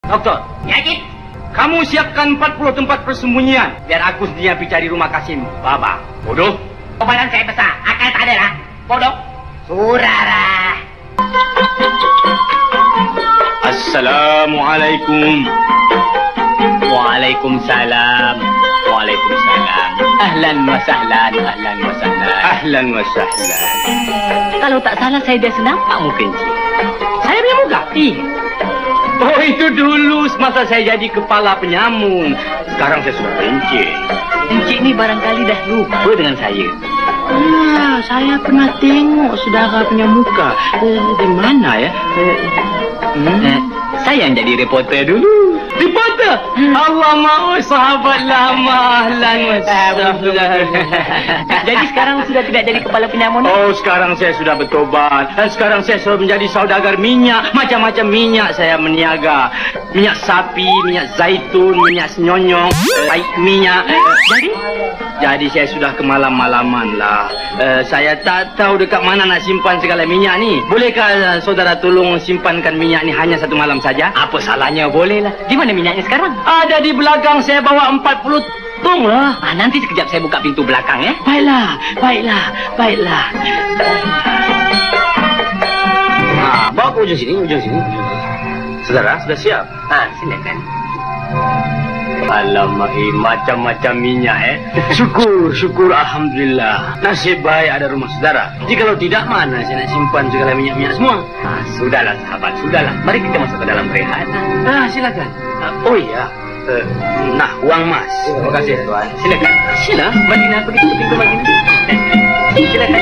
Doktor, Ya, Cik. kamu siapkan 40 tempat persembunyian. Biar aku sendiri yang pergi cari rumah Kasim. Baba. Bodoh. Badan saya besar. Akal tak ada lah. Bodoh. Surara. Assalamualaikum. Waalaikumsalam. Waalaikumsalam. Ahlan wa sahlan. Ahlan wa sahlan. Ahlan wa sahlan. Kalau tak salah saya biasa nampak muka Encik. Saya punya muka? Iya. Oh, itu dulu semasa saya jadi kepala penyamun. Sekarang saya sudah pencik. Encik ni barangkali dah lupa dengan saya. Saya pernah tengok saudara punya muka. Di mana ya? Saya yang jadi reporter dulu. Reporter? Allah mahu sahabat lama. Ahlan wa sahlan. Jadi sekarang sudah tidak jadi kepala penyamun. Oh, sekarang saya sudah bertobat. Sekarang saya sudah menjadi saudagar minyak. Macam-macam minyak saya meniaga. Minyak sapi, minyak zaitun, minyak senyonyong, baik minyak. Jadi saya sudah kemalam-malaman lah. Saya tak tahu dekat mana nak simpan segala minyak ni. Bolehkah saudara tolong simpankan minyak ni hanya satu malam saja? Apa salahnya? Boleh lah. Di mana minyaknya sekarang? Ada di belakang, saya bawa 40 tong lah. Nanti sekejap saya buka pintu belakang ya. Baiklah. Bawa ke ujung sini. Saudara, sudah siap? Silakan. Alamak, macam-macam minyak Syukur, Alhamdulillah. Nasib baik ada rumah saudara. Jikalau tidak, mana saya nak simpan segala minyak-minyak semua? Sudahlah sahabat, sudahlah. Mari kita masuk ke dalam berehat. Silakan. Oh iya, nah, uang mas. Terima kasih tuan. Silakan. Sila, Madina pergi ke pintu Madina. Silakan.